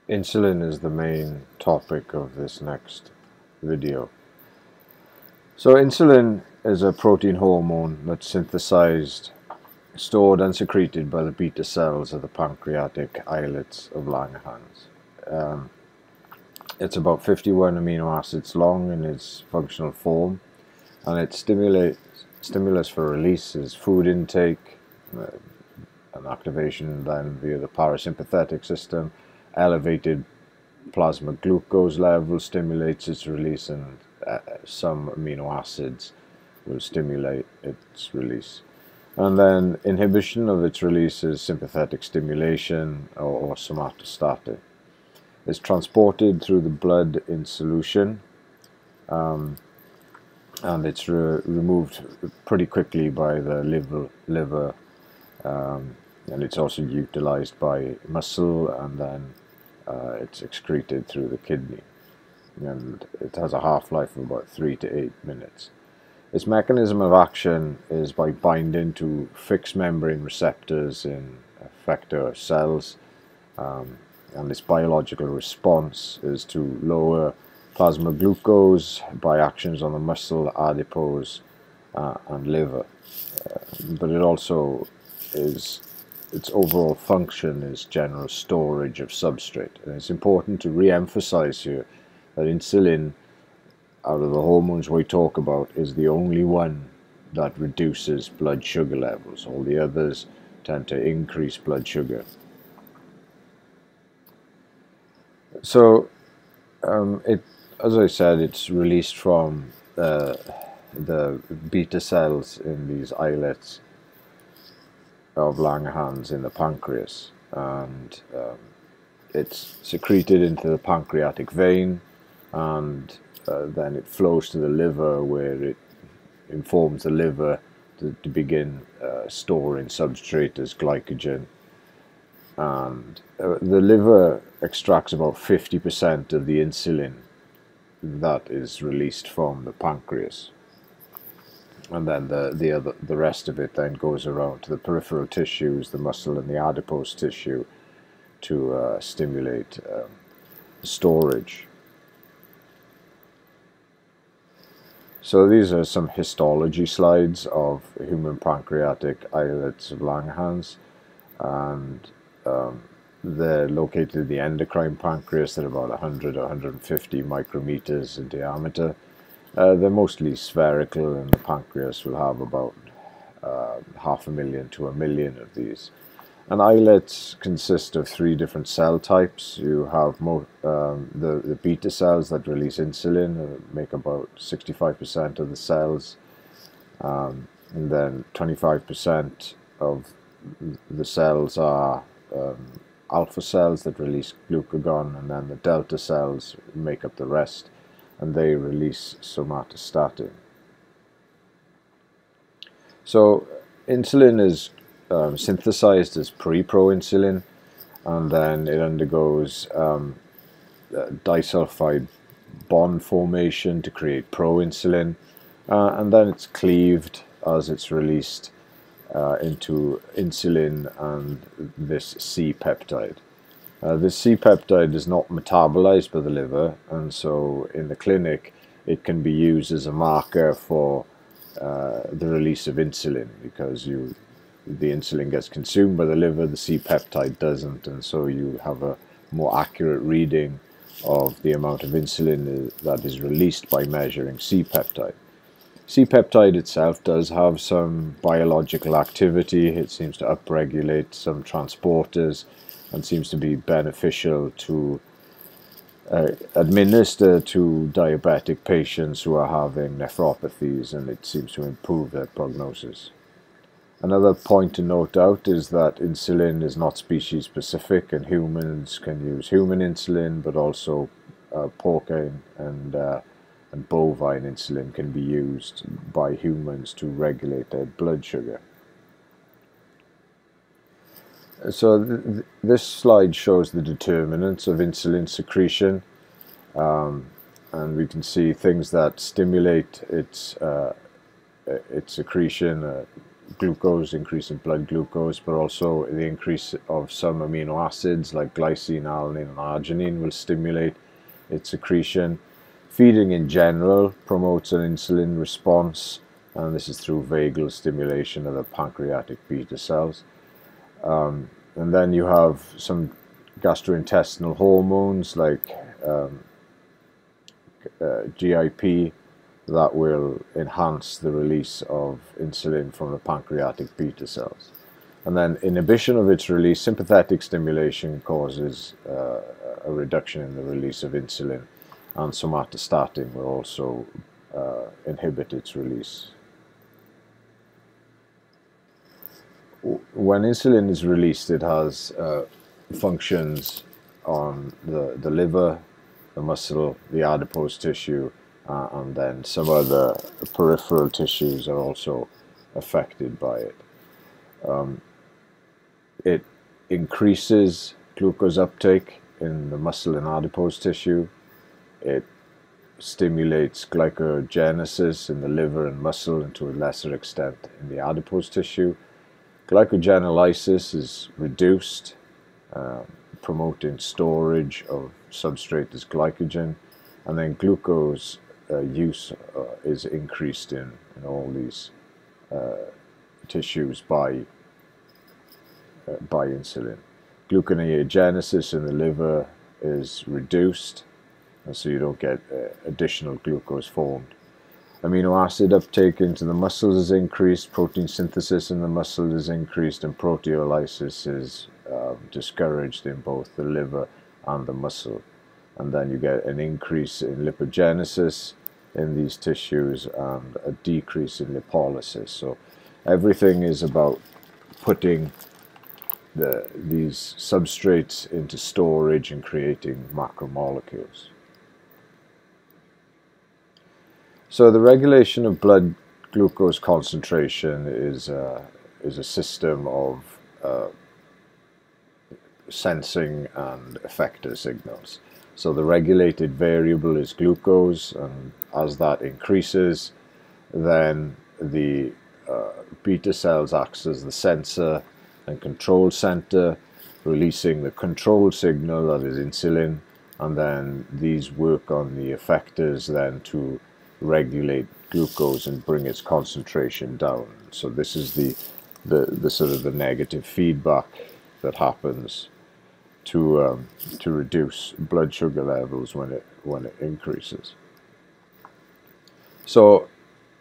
Insulin is the main topic of this next video. So insulin is a protein hormone that's synthesized, stored and secreted by the beta cells of the pancreatic islets of Langerhans. It's about 51 amino acids long in its functional form, and its stimulus for release is food intake, and activation then via the parasympathetic system. Elevated plasma glucose level stimulates its release, and some amino acids will stimulate its release. And then inhibition of its release is sympathetic stimulation or somatostatin. It's transported through the blood in solution, and it's removed pretty quickly by the liver, and it's also utilized by muscle, and then it's excreted through the kidney, and it has a half-life of about 3 to 8 minutes. Its mechanism of action is by binding to fixed membrane receptors in effector cells, and its biological response is to lower plasma glucose by actions on the muscle, adipose, and liver. But it also is, its overall function is general storage of substrate. And it's important to re-emphasize here that insulin, out of the hormones we talk about, is the only one that reduces blood sugar levels. All the others tend to increase blood sugar. So, as I said, it's released from the beta cells in these islets of Langerhans in the pancreas, and it's secreted into the pancreatic vein, and then it flows to the liver, where it informs the liver to begin storing substrate as glycogen. And the liver extracts about 50% of the insulin that is released from the pancreas, and then the rest of it then goes around to the peripheral tissues, the muscle and the adipose tissue, to stimulate storage. So these are some histology slides of human pancreatic islets of Langerhans, and they're located in the endocrine pancreas. They're about 100 or 150 micrometers in diameter. They're mostly spherical, and the pancreas will have about 500,000 to 1 million of these. And islets consist of 3 different cell types. You have the beta cells that release insulin, make about 65% of the cells, and then 25% of the cells are alpha cells that release glucagon, and then the delta cells make up the rest, and they release somatostatin. So insulin is synthesized as pre-proinsulin, and then it undergoes disulfide bond formation to create proinsulin, and then it's cleaved as it's released into insulin and this C-peptide. This C-peptide is not metabolized by the liver, and so in the clinic it can be used as a marker for the release of insulin, because the insulin gets consumed by the liver, the C-peptide doesn't, and so you have a more accurate reading of the amount of insulin that is released by measuring C-peptide. C-peptide itself does have some biological activity. It seems to upregulate some transporters and seems to be beneficial to administer to diabetic patients who are having nephropathies, and it seems to improve their prognosis. Another point to note out is that insulin is not species specific, and humans can use human insulin, but also porcine and bovine insulin can be used by humans to regulate their blood sugar. So this slide shows the determinants of insulin secretion, and we can see things that stimulate its secretion glucose, increase in blood glucose, but also the increase of some amino acids like glycine, alanine, and arginine will stimulate its secretion. Feeding in general promotes an insulin response, and this is through vagal stimulation of the pancreatic beta cells. And then you have some gastrointestinal hormones like GIP that will enhance the release of insulin from the pancreatic beta cells. And then inhibition of its release, sympathetic stimulation, causes a reduction in the release of insulin, and somatostatin will also inhibit its release. When insulin is released, it has functions on the liver, the muscle, the adipose tissue, and then some other peripheral tissues are also affected by it. It increases glucose uptake in the muscle and adipose tissue. It stimulates glycogenesis in the liver and muscle, and to a lesser extent in the adipose tissue. Glycogenolysis is reduced, promoting storage of substrate as glycogen, and then glucose use is increased in all these tissues by insulin. Gluconeogenesis in the liver is reduced, and so you don't get additional glucose formed. Amino acid uptake into the muscles is increased, protein synthesis in the muscle is increased, and proteolysis is discouraged in both the liver and the muscle. And then you get an increase in lipogenesis in these tissues and a decrease in lipolysis. So everything is about putting these substrates into storage and creating macromolecules. So the regulation of blood glucose concentration is a system of sensing and effector signals. So the regulated variable is glucose, and as that increases, then the beta cells acts as the sensor and control center, releasing the control signal, that is insulin, and then these work on the effectors then to regulate glucose and bring its concentration down. So this is the sort of the negative feedback that happens to reduce blood sugar levels when it increases. So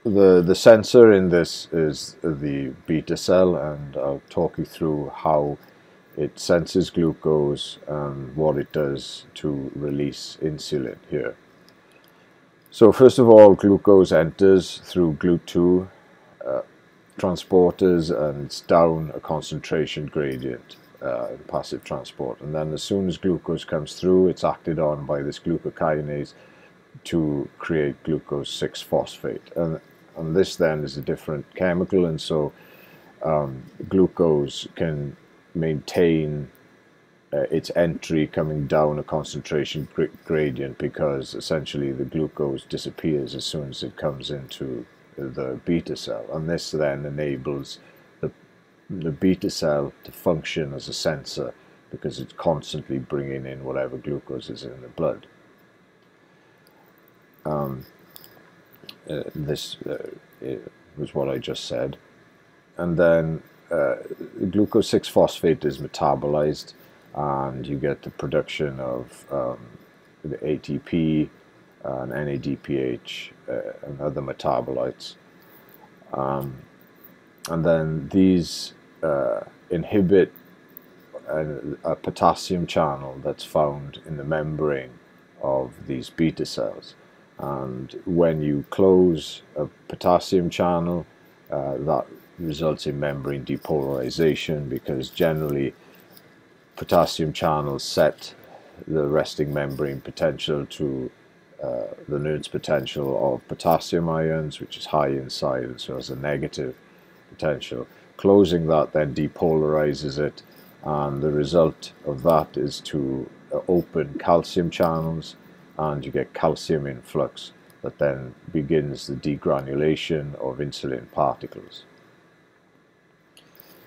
the sensor in this is the beta cell, and I'll talk you through how it senses glucose and what it does to release insulin here. So first of all, glucose enters through GLUT2 transporters, and it's down a concentration gradient in passive transport. And then as soon as glucose comes through, it's acted on by this glucokinase to create glucose 6-phosphate. And this then is a different chemical, and so glucose can maintain its entry coming down a concentration gradient, because essentially the glucose disappears as soon as it comes into the beta cell, and this then enables the beta cell to function as a sensor, because it's constantly bringing in whatever glucose is in the blood. This was what I just said. And then glucose 6-phosphate is metabolized, and you get the production of the ATP and NADPH and other metabolites. And then these inhibit a potassium channel that's found in the membrane of these beta cells. And when you close a potassium channel, that results in membrane depolarization, because generally potassium channels set the resting membrane potential to the Nernst potential of potassium ions, which is high inside, and so has a negative potential. Closing that then depolarizes it, and the result of that is to open calcium channels, and you get calcium influx that then begins the degranulation of insulin particles.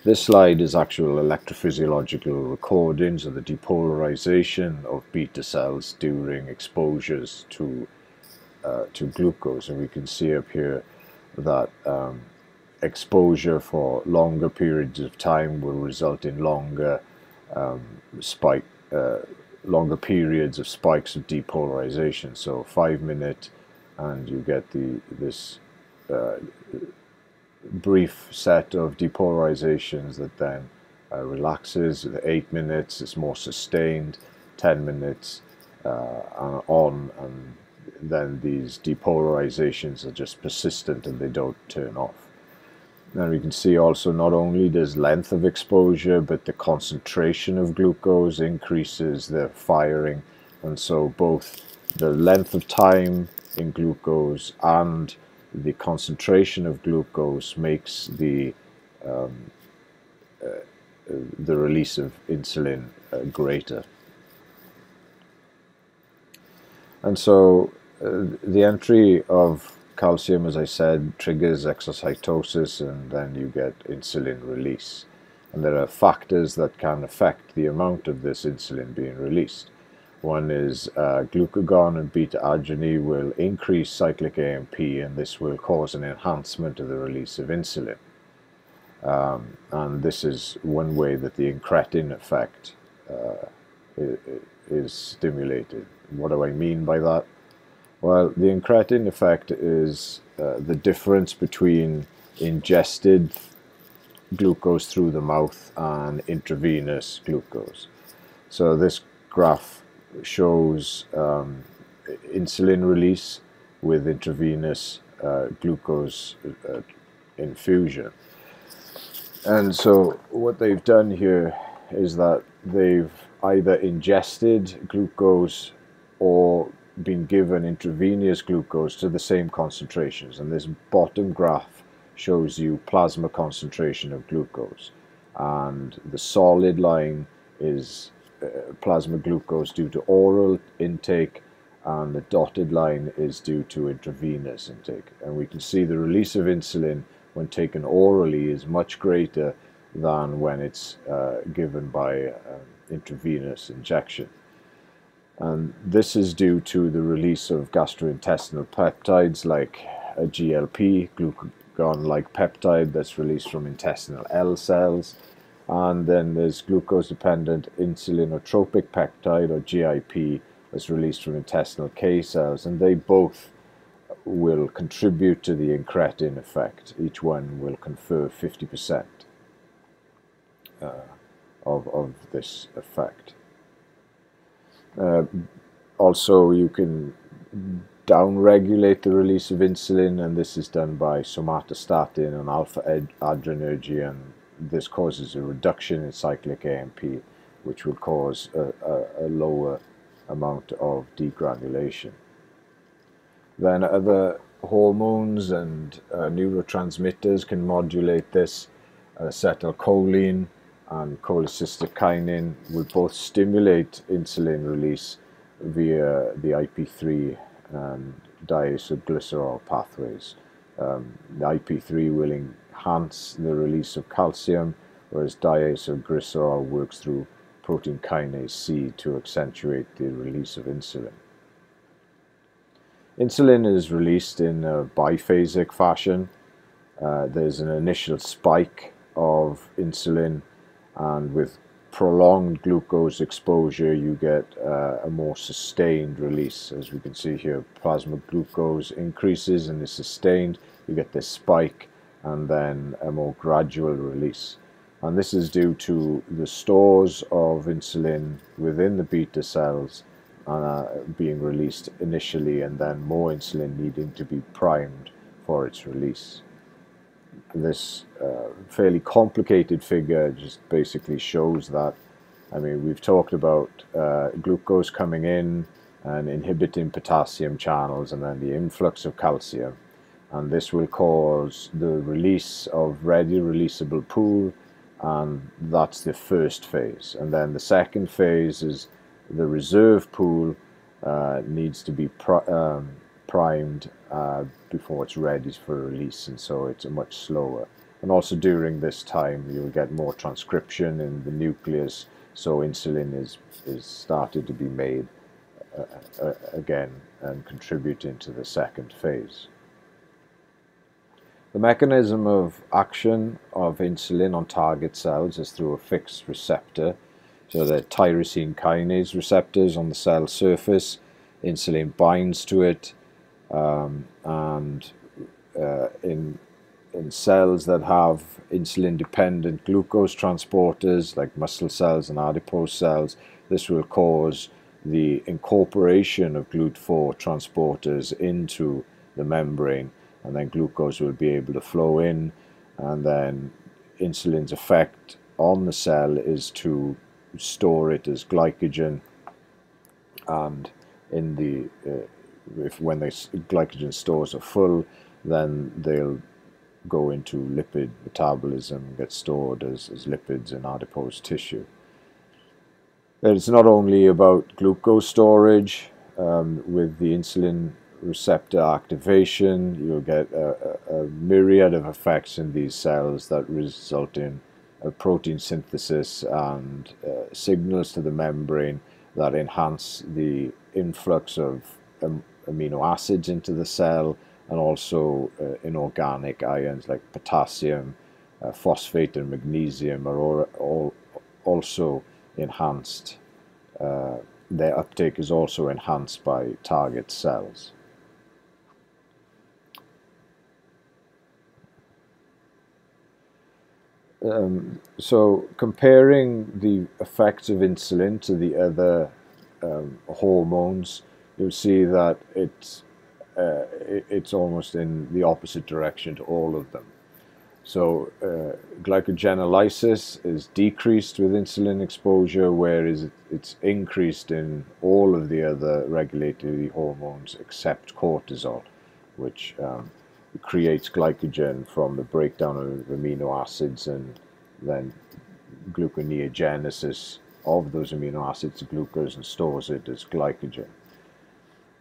This slide is actual electrophysiological recordings of the depolarization of beta cells during exposures to glucose, and we can see up here that exposure for longer periods of time will result in longer longer periods of spikes of depolarization. So 5 minutes, and you get this brief set of depolarizations that then relaxes. 8 minutes is more sustained. 10 minutes on, and then these depolarizations are just persistent and they don't turn off. Now we can see also not only does length of exposure, but the concentration of glucose increases the firing, and so both the length of time in glucose and the concentration of glucose makes the release of insulin greater. And so the entry of calcium, as I said, triggers exocytosis, and then you get insulin release. And there are factors that can affect the amount of this insulin being released. One is glucagon and beta-arginine will increase cyclic AMP, and this will cause an enhancement of the release of insulin. And this is one way that the incretin effect is stimulated. What do I mean by that? Well, the incretin effect is the difference between ingested glucose through the mouth and intravenous glucose. So this graph shows insulin release with intravenous glucose infusion. And so what they've done here is that they've either ingested glucose or been given intravenous glucose to the same concentrations, and this bottom graph shows you plasma concentration of glucose, and the solid line is plasma glucose due to oral intake, and the dotted line is due to intravenous intake. And we can see the release of insulin when taken orally is much greater than when it's given by intravenous injection. And this is due to the release of gastrointestinal peptides like a GLP, glucagon-like peptide, that's released from intestinal L cells. And then there's glucose-dependent insulinotropic peptide, or GIP, that's released from intestinal K cells. And they both will contribute to the incretin effect. Each one will confer 50% of this effect. Also, you can downregulate the release of insulin, and this is done by somatostatin and alpha-adrenergic, and this causes a reduction in cyclic AMP, which will cause a lower amount of degranulation. Then other hormones and neurotransmitters can modulate this. Acetylcholine and cholecystokinin will both stimulate insulin release via the IP3 and diacylglycerol pathways. The IP3 will enhance the release of calcium, whereas diacylglycerol works through protein kinase C to accentuate the release of insulin. Insulin is released in a biphasic fashion. There's an initial spike of insulin, and with prolonged glucose exposure you get a more sustained release. As we can see here, plasma glucose increases and is sustained. You get this spike and then a more gradual release. And this is due to the stores of insulin within the beta cells being released initially, and then more insulin needing to be primed for its release. This fairly complicated figure just basically shows that, I mean, we've talked about glucose coming in and inhibiting potassium channels, and then the influx of calcium, and this will cause the release of ready releasable pool, and that's the first phase. And then the second phase is the reserve pool needs to be primed before it's ready for release, and so it's a much slower. And also during this time, you'll get more transcription in the nucleus, so insulin is started to be made again and contributing to the second phase. The mechanism of action of insulin on target cells is through a fixed receptor. So the tyrosine kinase receptors on the cell surface, insulin binds to it, and in cells that have insulin-dependent glucose transporters, like muscle cells and adipose cells, this will cause the incorporation of GLUT4 transporters into the membrane, and then glucose will be able to flow in, and then insulin's effect on the cell is to store it as glycogen, and in the when the glycogen stores are full, then they'll go into lipid metabolism and get stored as lipids in adipose tissue. It's not only about glucose storage. With the insulin receptor activation, you'll get a myriad of effects in these cells that result in protein synthesis and signals to the membrane that enhance the influx of amino acids into the cell, and also inorganic ions like potassium, phosphate and magnesium are all also enhanced. Their uptake is also enhanced by target cells. So comparing the effects of insulin to the other hormones, you'll see that it's almost in the opposite direction to all of them. So glycogenolysis is decreased with insulin exposure, whereas it's increased in all of the other regulatory hormones except cortisol, which creates glycogen from the breakdown of amino acids and then gluconeogenesis of those amino acids to glucose and stores it as glycogen.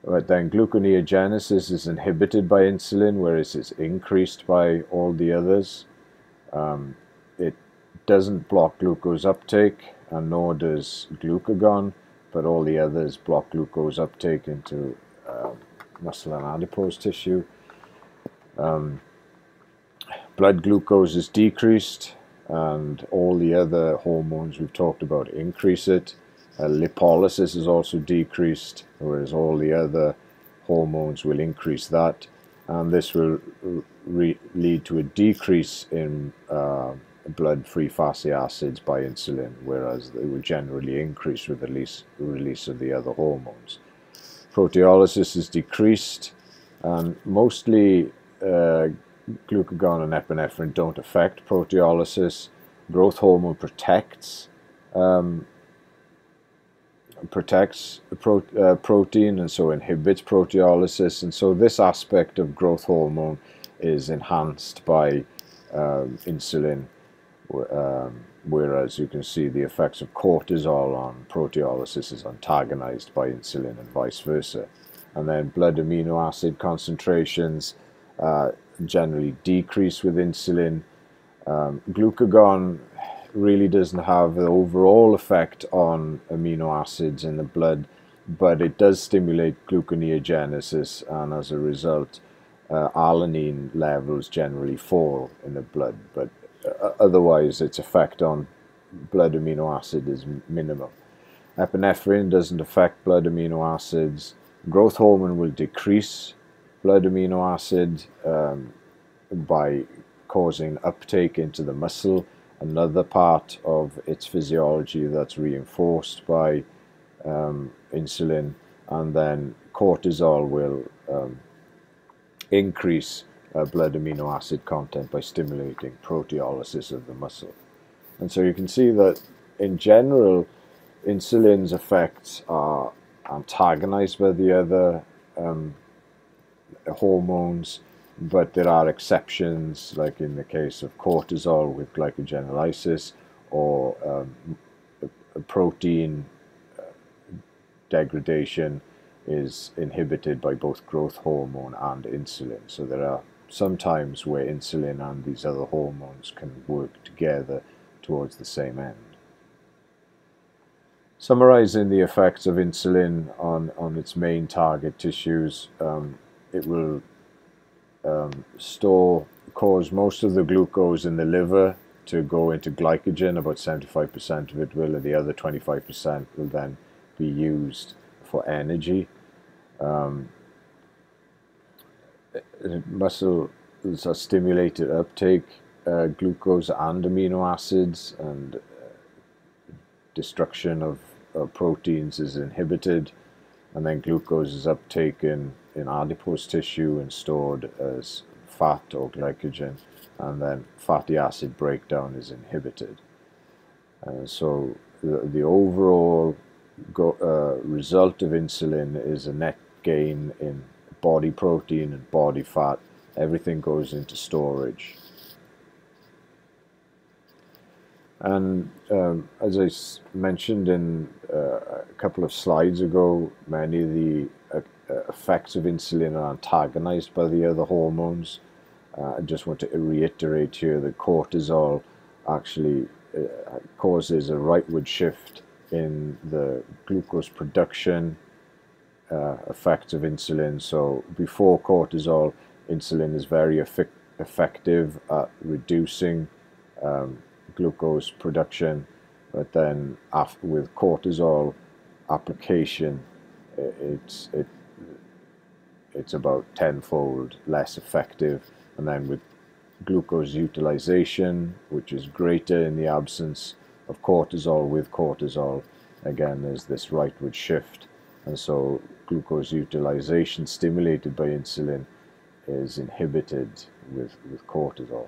But then gluconeogenesis is inhibited by insulin, whereas it's increased by all the others. It doesn't block glucose uptake, and nor does glucagon, but all the others block glucose uptake into muscle and adipose tissue. Blood glucose is decreased, and all the other hormones we've talked about increase it. Lipolysis is also decreased, whereas all the other hormones will increase that, and this will lead to a decrease in blood free fatty acids by insulin, whereas they will generally increase with the release of the other hormones. Proteolysis is decreased, and mostly glucagon and epinephrine don't affect proteolysis. Growth hormone protects protein, and so inhibits proteolysis, and so this aspect of growth hormone is enhanced by insulin, whereas you can see the effects of cortisol on proteolysis is antagonized by insulin, and vice versa. And then blood amino acid concentrations generally decrease with insulin. Glucagon really doesn't have the overall effect on amino acids in the blood, but it does stimulate gluconeogenesis, and as a result alanine levels generally fall in the blood, but otherwise its effect on blood amino acid is minimal. Epinephrine doesn't affect blood amino acids. Growth hormone will decrease blood amino acid by causing uptake into the muscle, another part of its physiology that's reinforced by insulin. And then cortisol will increase blood amino acid content by stimulating proteolysis of the muscle. And so you can see that in general insulin's effects are antagonized by the other hormones, but there are exceptions, like in the case of cortisol with glycogenolysis, or protein degradation is inhibited by both growth hormone and insulin. So there are sometimes where insulin and these other hormones can work together towards the same end. Summarizing the effects of insulin on its main target tissues, it will cause most of the glucose in the liver to go into glycogen. About 75% of it will, and the other 25% will then be used for energy. Muscles are stimulated uptake, glucose and amino acids, and destruction of proteins is inhibited, and then glucose is uptaken in adipose tissue and stored as fat or glycogen, and then fatty acid breakdown is inhibited. So the overall result of insulin is a net gain in body protein and body fat. Everything goes into storage. And as I mentioned in a couple of slides ago, many of the effects of insulin are antagonized by the other hormones. I just want to reiterate here that cortisol actually causes a rightward shift in the glucose production effects of insulin. So before cortisol, insulin is very effective at reducing glucose production, but then with cortisol application, it's about tenfold less effective. And then with glucose utilization, which is greater in the absence of cortisol, with cortisol, again, there's this rightward shift. And so glucose utilization stimulated by insulin is inhibited with cortisol.